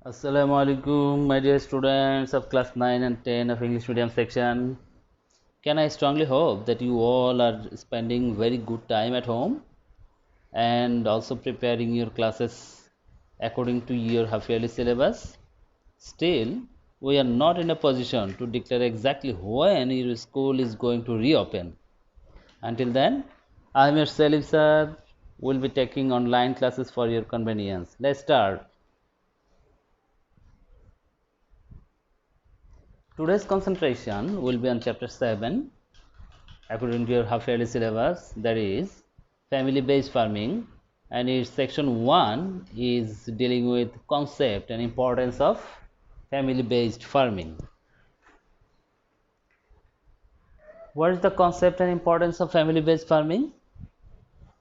Assalamu alaikum, my dear students of class 9 and 10 of English medium section. Can I strongly hope that you all are spending very good time at home and also preparing your classes according to your half-yearly syllabus? Still, we are not in a position to declare exactly when your school is going to reopen. Until then, I am your Salim sir. Will be taking online classes for your convenience. Let's start. Today's concentration will be on chapter 7 according to your half-yearly syllabus, that is family-based farming, and its section 1 is dealing with concept and importance of family-based farming. What is the concept and importance of family-based farming?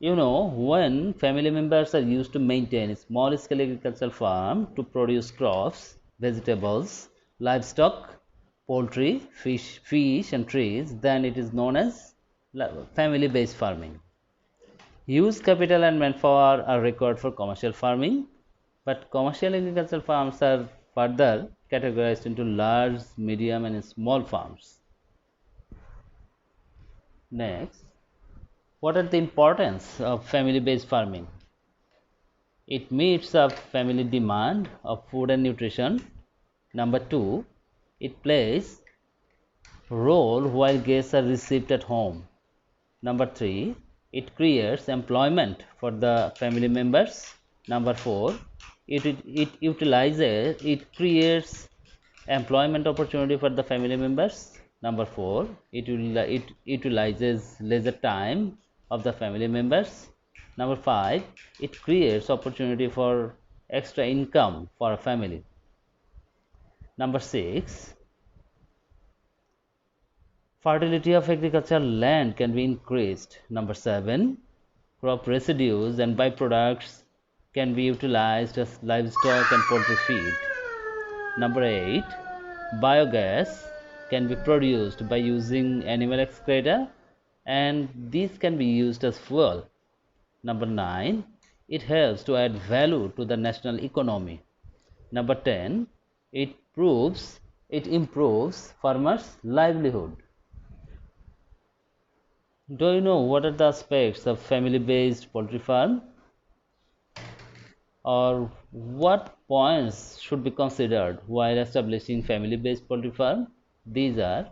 When family members are used to maintain a small-scale agricultural farm to produce crops, vegetables, livestock, poultry, fish and trees, then it is known as family-based farming. Huge capital and manpower are required for commercial farming, but commercial agricultural farms are further categorized into large, medium, and small farms. Next, what are the importance of family-based farming? It meets a family demand of food and nutrition. Number two, it plays role while guests are received at home. Number three, it creates employment for the family members. Number four, it creates employment opportunity for the family members. Number four, it utilizes leisure time of the family members. Number five, it creates opportunity for extra income for a family. Number six, fertility of agricultural land can be increased. Number seven, crop residues and byproducts can be utilized as livestock and poultry feed. Number 8, biogas can be produced by using animal excreta and these can be used as fuel. Number 9, it helps to add value to the national economy. Number 10, it improves farmers' livelihood. Do you know what are the aspects of family-based poultry farm? Or what points should be considered while establishing family-based poultry farm? These are: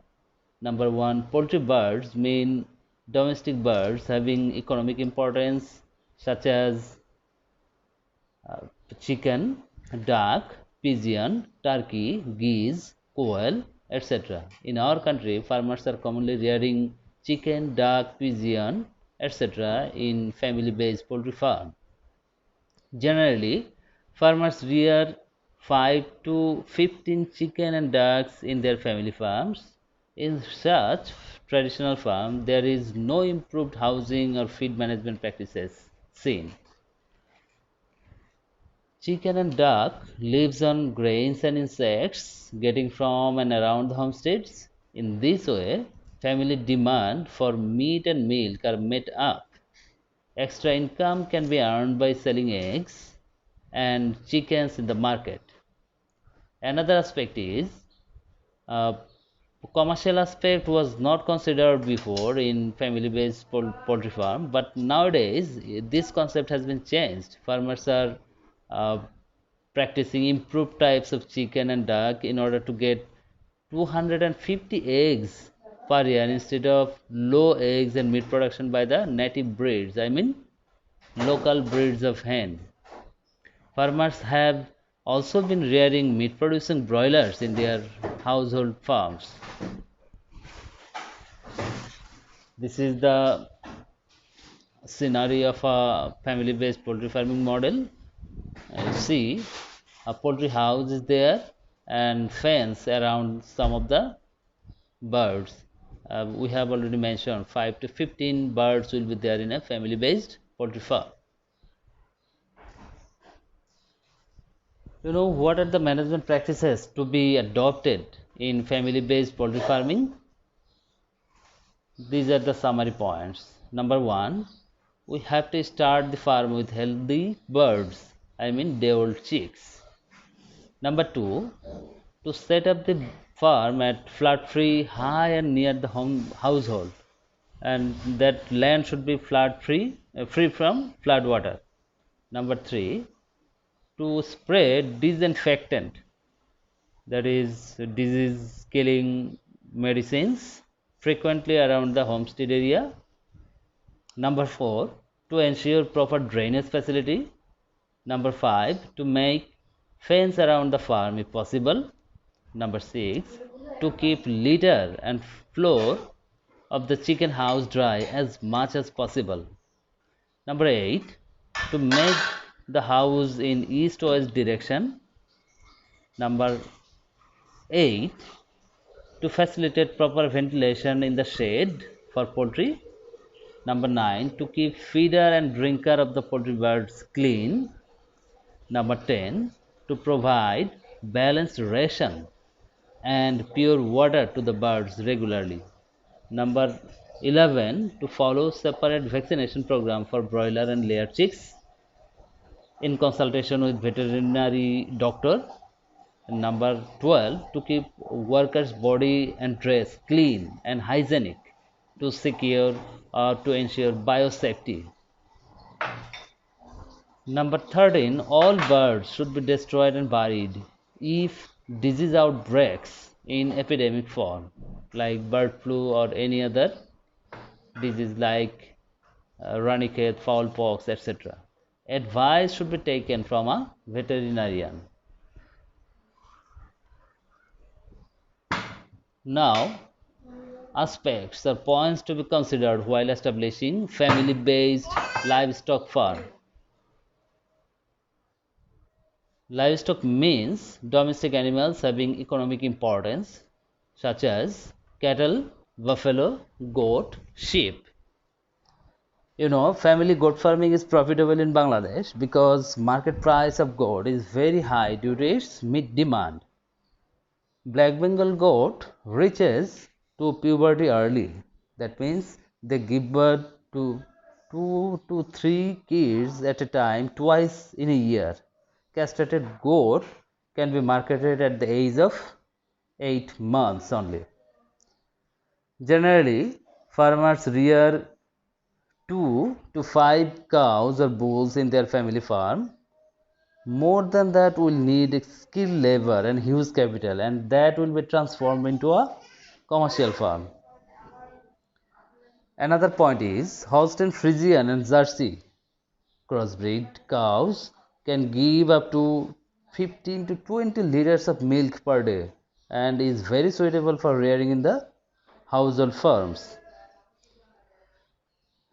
number one, poultry birds mean domestic birds having economic importance such as uh, chicken, duck, pigeon, turkey, geese, quail, etc. In our country, farmers are commonly rearing chicken, duck, pigeon, etc. in family-based poultry farm. Generally, farmers rear 5 to 15 chicken and ducks in their family farms. In such traditional farm, there is no improved housing or feed management practices seen. Chicken and duck lives on grains and insects getting from and around the homesteads. In this way, family demand for meat and milk are met up. Extra income can be earned by selling eggs and chickens in the market. Another aspect is uh, commercial aspect was not considered before in family-based poultry farm, but nowadays this concept has been changed. Farmers are uh, practicing improved types of chicken and duck in order to get 250 eggs per year instead of low eggs and meat production by the native breeds. I mean local breeds of hen. Farmers have also been rearing meat producing broilers in their household farms. This is the scenario of a family based poultry farming model. You see, a poultry house is there and fence around some of the birds. We have already mentioned 5 to 15 birds will be there in a family based poultry farm. What are the management practices to be adopted in family based poultry farming? These are the summary points. Number one, we have to start the farm with healthy birds, I mean day old chicks. Number two, to set up the farm at flood free, high and near the household, and that land should be flood free, free from flood water. Number three, to spray disinfectant, that is disease killing medicines, frequently around the homestead area. Number four, to ensure proper drainage facility. Number five, to make fence around the farm if possible. Number six, to keep litter and floor of the chicken house dry as much as possible. Number eight, to make the house in east-west direction. Number eight, to facilitate proper ventilation in the shade for poultry. Number nine, to keep feeder and drinker of the poultry birds clean. Number 10, to provide balanced ration and pure water to the birds regularly. Number 11, to follow separate vaccination program for broiler and layer chicks in consultation with veterinary doctor. And number 12, to keep workers' body and dress clean and hygienic to secure or to ensure biosafety. Number 13, all birds should be destroyed and buried if disease outbreaks in epidemic form, like bird flu or any other disease like ranicate, fowl pox, etc. Advice should be taken from a veterinarian. Now, aspects or points to be considered while establishing family-based livestock farm. Livestock means domestic animals having economic importance, such as cattle, buffalo, goat, sheep. Family goat farming is profitable in Bangladesh because market price of goat is very high due to its meat demand. Black Bengal goat reaches to puberty early. That means they give birth to 2 to 3 kids at a time twice in a year. Castrated goat can be marketed at the age of 8 months only. Generally, farmers rear 2 to 5 cows or bulls in their family farm. More than that will need skilled labor and huge capital, and that will be transformed into a commercial farm. Another point is Holstein Friesian and Jersey crossbreed cows can give up to 15 to 20 liters of milk per day and is very suitable for rearing in the household farms.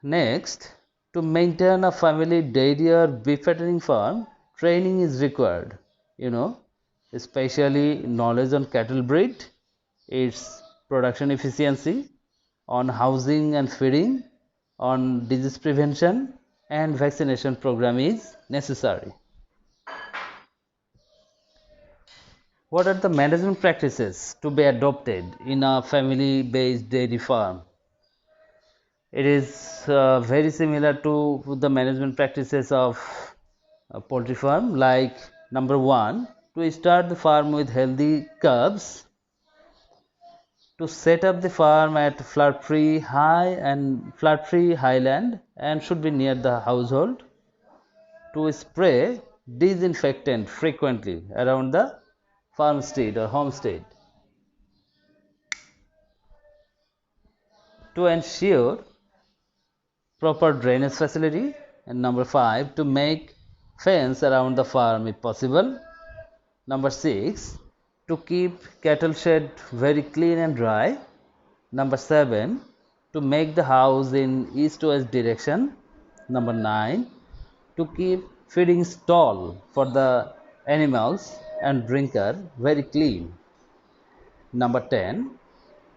Next, to maintain a family dairy or beef fattening farm, training is required. Especially knowledge on cattle breed, its production efficiency, on housing and feeding, on disease prevention and vaccination program is necessary. What are the management practices to be adopted in a family-based dairy farm? It is very similar to the management practices of a poultry farm, like number one, to start the farm with healthy calves, to set up the farm at flood-free highland and should be near the household, to spray disinfectant frequently around the farmstead or homestead, to ensure proper drainage facility, and number 5, to make fence around the farm if possible. Number 6, to keep cattle shed very clean and dry. Number 7, to make the house in east to west direction. Number 9, to keep feeding stall for the animals and drinker very clean. Number 10,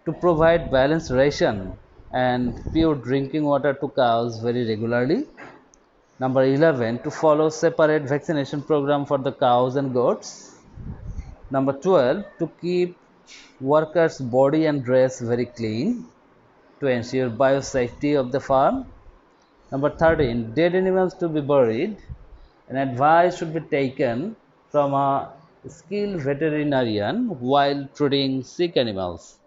to provide balanced ration and pure drinking water to cows very regularly. Number 11, to follow separate vaccination program for the cows and goats. Number 12, to keep workers' body and dress very clean to ensure biosafety of the farm. Number 13, dead animals to be buried, and advice should be taken from a skilled veterinarian while treating sick animals.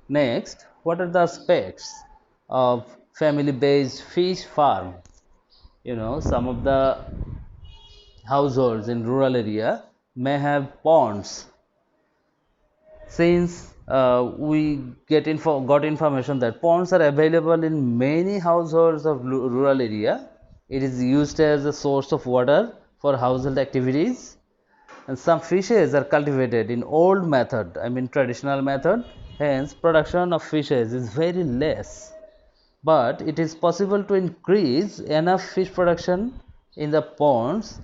Next, what are the aspects of family-based fish farm? Some of the households in rural area may have ponds. Since we got information that ponds are available in many households of rural area, it is used as a source of water for household activities, and some fishes are cultivated in old method, I mean traditional method. Hence, production of fishes is very less. But it is possible to increase enough fish production in the ponds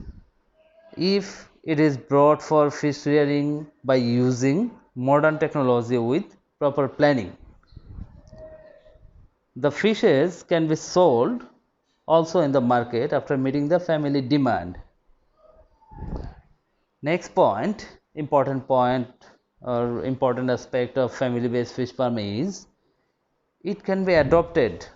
if it is brought for fish rearing by using modern technology with proper planning. The fishes can be sold also in the market after meeting the family demand. Next point or important aspect of family based fish farm is it can be adopted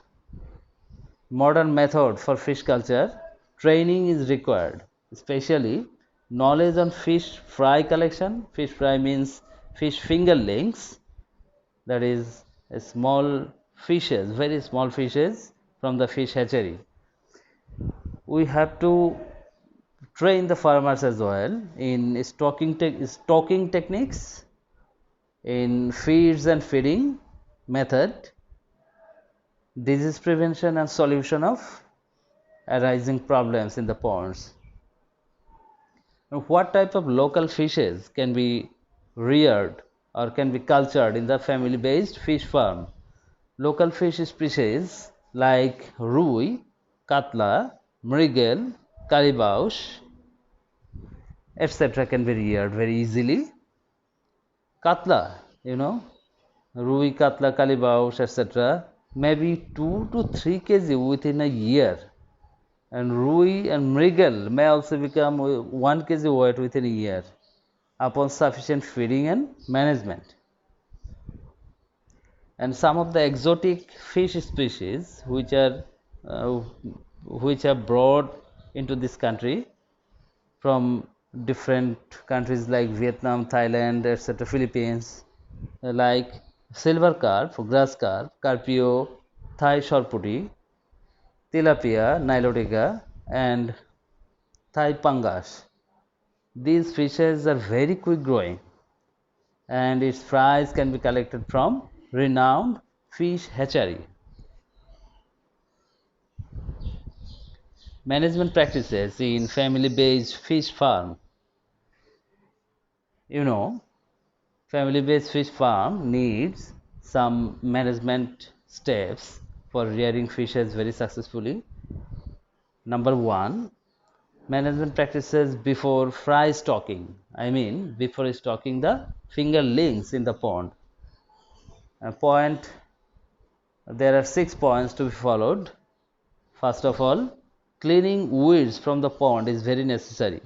modern method for fish culture. Training is required, especially knowledge on fish fry collection. Fish fry means fish fingerlings, that is a small fishes, very small fishes from the fish hatchery. We have to train the farmers as well in stocking techniques, in feeds and feeding method, disease prevention and solution of arising problems in the ponds. Now, what type of local fishes can be reared or can be cultured in the family based fish farm? Local fish species like rui, katla, mrigel, calibaus, etc. can be reared very easily. Katla, rui, katla, calibaus, etc. maybe 2 to 3 kg within a year, and rui and mrigel may also become 1 kg weight within a year upon sufficient feeding and management. And some of the exotic fish species uh, which are brought into this country from different countries like Vietnam, Thailand, etc., Philippines, like silver carp, grass carp, carpio, Thai shortputi, tilapia, nilotica, and Thai pangas. These fishes are very quick growing, and its fries can be collected from renowned fish hatchery. Management practices in family-based fish farm. You know, family-based fish farm needs some management steps for rearing fishes very successfully. Number one, management practices before fry stocking. I mean, before stocking the fingerlings in the pond. Point. There are 6 points to be followed. First of all, cleaning weeds from the pond is very necessary.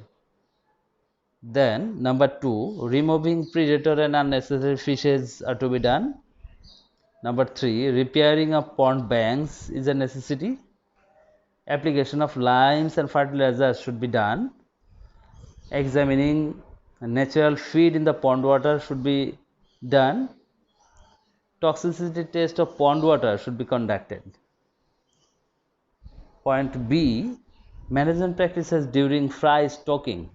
Then, number two, removing predator and unnecessary fishes are to be done. Number three, repairing of pond banks is a necessity. Application of limes and fertilizers should be done. Examining natural feed in the pond water should be done. Toxicity test of pond water should be conducted. Point B, management practices during fry stocking.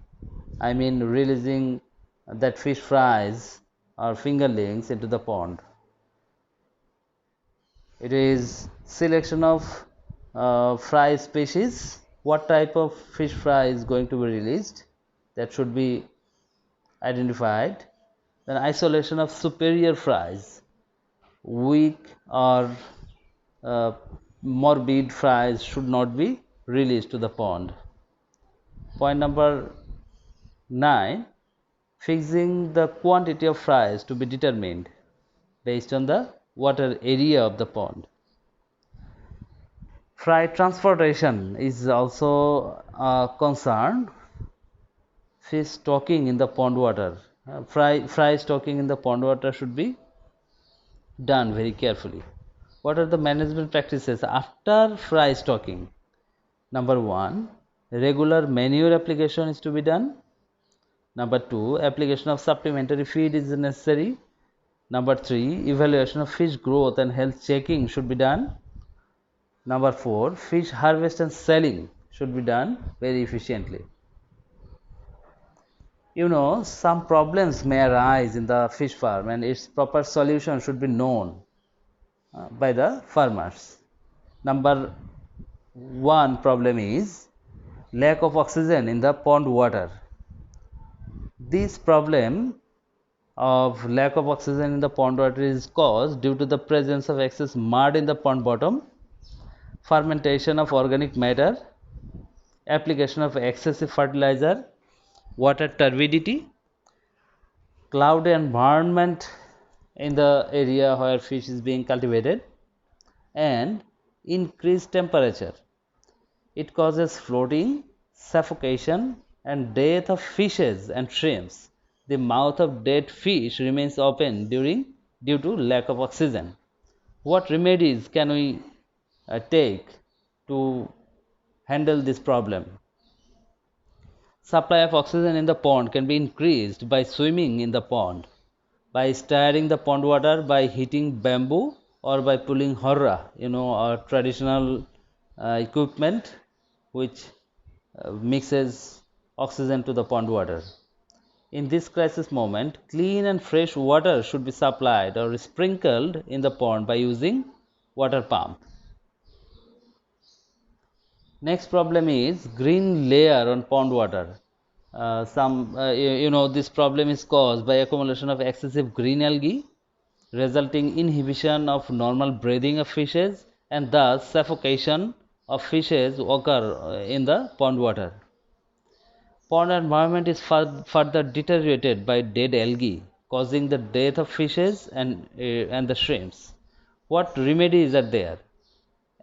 I mean releasing that fish fries or fingerlings into the pond. It is selection of fry species. What type of fish fry is going to be released, that should be identified. Then isolation of superior fries. Weak or uh, morbid fries should not be released to the pond. Point number 9, fixing the quantity of fries to be determined based on the water area of the pond. Fry transportation is also a concern. Fish stocking in the pond water, fry stocking in the pond water should be done very carefully. What are the management practices after fry stocking? Number one, Regular manure application is to be done. Number 2, application of supplementary feed is necessary. Number 3, evaluation of fish growth and health checking should be done. Number 4, fish harvest and selling should be done very efficiently. Some problems may arise in the fish farm and its proper solution should be known by the farmers. Number 1 problem is lack of oxygen in the pond water. This problem of lack of oxygen in the pond water is caused due to the presence of excess mud in the pond bottom, fermentation of organic matter, application of excessive fertilizer, water turbidity, cloud environment in the area where fish is being cultivated, and increased temperature. It causes floating, suffocation, and death of fishes and shrimps. The mouth of dead fish remains open due to lack of oxygen. What remedies can we take to handle this problem? Supply of oxygen in the pond can be increased by swimming in the pond, by stirring the pond water, by heating bamboo, or by pulling horra, our traditional equipment which mixes oxygen to the pond water. In this crisis moment, clean and fresh water should be supplied or sprinkled in the pond by using water pump. Next problem is green layer on pond water. This problem is caused by accumulation of excessive green algae, resulting inhibition of normal breathing of fishes, and thus suffocation of fishes occur in the pond water. Pond environment is further deteriorated by dead algae, causing the death of fishes and the shrimps. What remedies are there?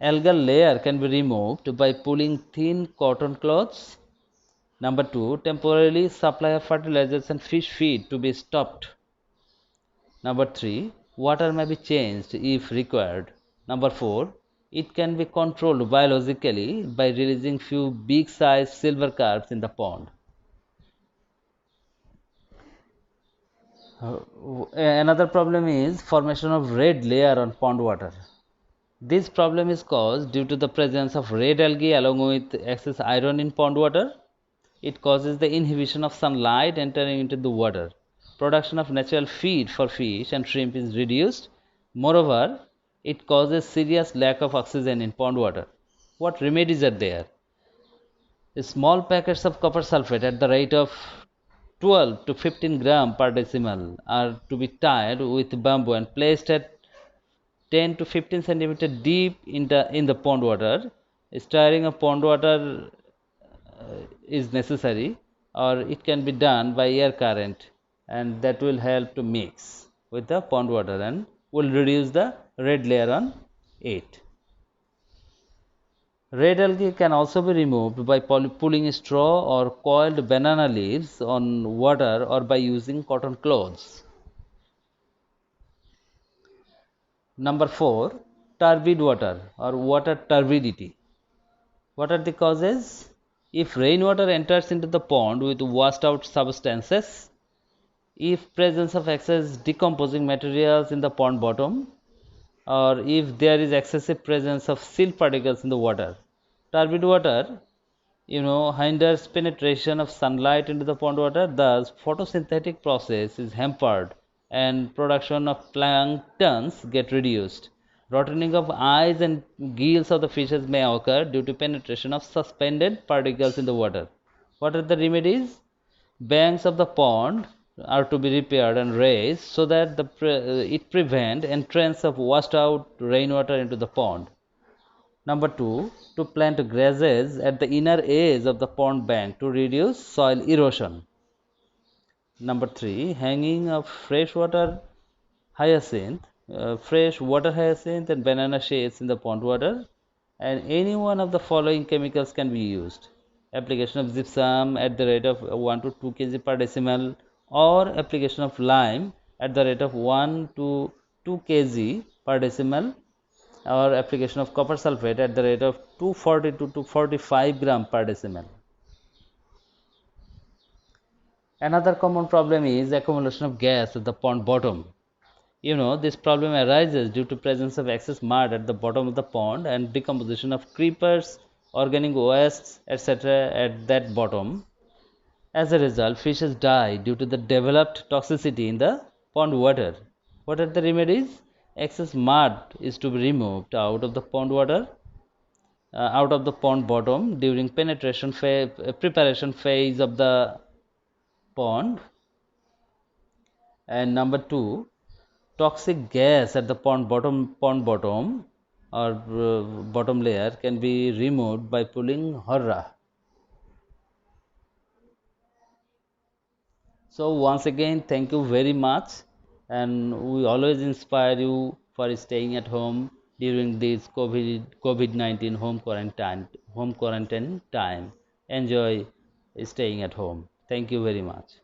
Algal layer can be removed by pulling thin cotton cloths. Number 2, temporarily supply of fertilizers and fish feed to be stopped. Number 3, water may be changed if required. Number 4, it can be controlled biologically by releasing few big-sized silver carps in the pond. Another problem is formation of red layer on pond water. This problem is caused due to the presence of red algae along with excess iron in pond water. It causes the inhibition of sunlight entering into the water. Production of natural feed for fish and shrimp is reduced. Moreover, it causes serious lack of oxygen in pond water. What remedies are there? Small packets of copper sulfate at the rate of 12 to 15 gram per decimal are to be tied with bamboo and placed at 10 to 15 centimeter deep in the pond water. Stirring of pond water is necessary, or it can be done by air current, and that will help to mix with the pond water and will reduce the red layer on it. Red algae can also be removed by pulling straw or coiled banana leaves on water or by using cotton cloths. Number 4, turbid water or water turbidity. What are the causes? If rainwater enters into the pond with washed out substances, if presence of excess decomposing materials in the pond bottom, or if there is excessive presence of silt particles in the water. Turbid water, hinders penetration of sunlight into the pond water, thus photosynthetic process is hampered and production of planktons get reduced. Rotting of eyes and gills of the fishes may occur due to penetration of suspended particles in the water. What are the remedies? Banks of the pond are to be repaired and raised so that it prevent entrance of washed out rainwater into the pond. Number 2, to plant grasses at the inner edge of the pond bank to reduce soil erosion. Number 3, hanging of freshwater hyacinth, and banana shades in the pond water, and any one of the following chemicals can be used. Application of gypsum at the rate of 1 to 2 kg per decimal, or application of lime at the rate of 1 to 2 kg per decimal, or application of copper sulfate at the rate of 240 to 245 gram per decimal. Another common problem is accumulation of gas at the pond bottom. This problem arises due to presence of excess mud at the bottom of the pond and decomposition of creepers, organic wastes, etc. at that bottom. As a result, fishes die due to the developed toxicity in the pond water. What are the remedies? Excess mud is to be removed out of the pond water, out of the pond bottom during preparation phase of the pond. And number two, toxic gas at the pond bottom or bottom layer can be removed by pulling horra. So once again, thank you very much, and we always inspire you for staying at home during this COVID-19 home quarantine time. Enjoy staying at home. Thank you very much.